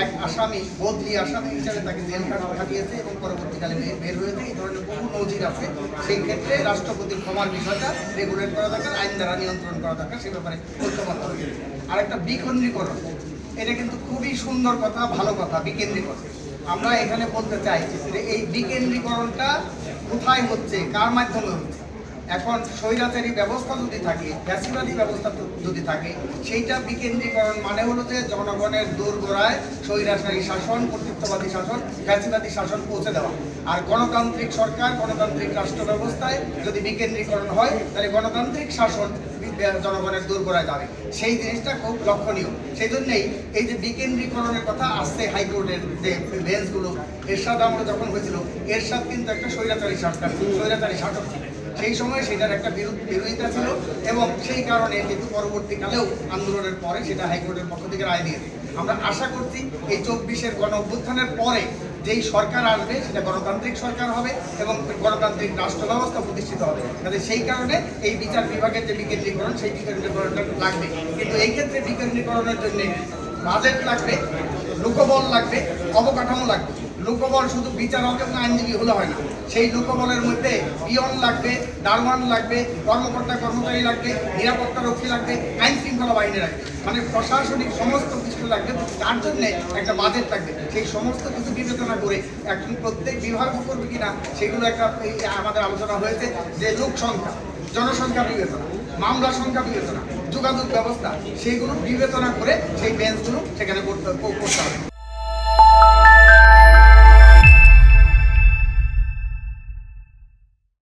এক আসামি বদলি আসামি হিসাবে তাকে জেল খাটিয়েছে এবং পরবর্তীকালে বের হয়েছে। এই ধরনের বহু নজির আছে। সেই ক্ষেত্রে রাষ্ট্রপতির ক্ষমার বিষয়টা রেগুলেট করা দরকার, আইন দ্বারা নিয়ন্ত্রণ করা দরকার, সে ব্যাপারে ঐক্যমত হয়েছে। আর একটা বিকেন্দ্রীকরণ, এটা কিন্তু খুবই সুন্দর কথা, ভালো কথা। বিকেন্দ্রীকরণ আমরা এখানে বলতে চাই যে এই বিকেন্দ্রীকরণটা কোথায় হচ্ছে, কার মাধ্যমে হচ্ছে। এখন স্বৈরাচারী ব্যবস্থা যদি থাকে, ফ্যাসিবাদী ব্যবস্থা যদি থাকে, সেইটা বিকেন্দ্রীকরণ মানে হলো যে জনগণের দোরগোড়ায় স্বৈরাচারী শাসন, কর্তৃত্ববাদী শাসন, ফ্যাসিবাদী শাসন পৌঁছে দেওয়া। আর গণতান্ত্রিক সরকার, গণতান্ত্রিক রাষ্ট্র ব্যবস্থায় যদি বিকেন্দ্রীকরণ হয়, তাহলে গণতান্ত্রিক শাসন জনগণের দোরগোড়ায় যাবে। সেই জিনিসটা খুব লক্ষণীয়। সেই জন্যেই এই যে বিকেন্দ্রীকরণের কথা আসছে হাইকোর্টের যে বেঞ্চগুলো, এরশাদ আমলে যখন হয়েছিল, এরশাদ কিন্তু একটা স্বৈরাচারী সরকার, স্বৈরাচারী শাসক ছিলেন। সেই সময় সেটার একটা বিরোধিতা ছিল এবং সেই কারণে কিন্তু পরবর্তীকালেও আন্দোলনের পরে সেটা হাইকোর্টের পক্ষ থেকে রায় দিয়েছে। আমরা আশা করছি এই 24-এর গণ অভ্যুত্থানের পরে যেই সরকার আসবে সেটা গণতান্ত্রিক সরকার হবে এবং গণতান্ত্রিক রাষ্ট্র ব্যবস্থা প্রতিষ্ঠিত হবে। কাজে সেই কারণে এই বিচার বিভাগের যে বিকেন্দ্রীকরণ, সেই বিকেন্দ্রীকরণটা লাগবে। কিন্তু এই ক্ষেত্রে বিকেন্দ্রীকরণের জন্য বাজেট লাগবে, লোকবল লাগবে, অবকাঠামো লাগবে। লোকবল শুধু বিচারক এবং আইনজীবী হলে হয় না, সেই লোকবলের মধ্যে পিয়ন লাগবে, দারোয়ান লাগবে, কর্মকর্তা কর্মচারী লাগবে, নিরাপত্তা রক্ষী লাগবে, আইন শৃঙ্খলা বাহিনী লাগবে, মানে প্রশাসনিক সমস্ত কিছু লাগবে। তার জন্য একটা বাজেট লাগবে। সেই সমস্ত কিছু বিবেচনা করে এখন প্রত্যেক বিভাগ করবে কিনা সেগুলো একটা আমাদের আলোচনা হয়েছে। যে লোক সংখ্যা, জনসংখ্যা বিবেচনা, মামলা সংখ্যা বিবেচনা, যোগাযোগ ব্যবস্থা, সেইগুলো বিবেচনা করে সেই বেঞ্চগুলো সেখানে করতে হবে।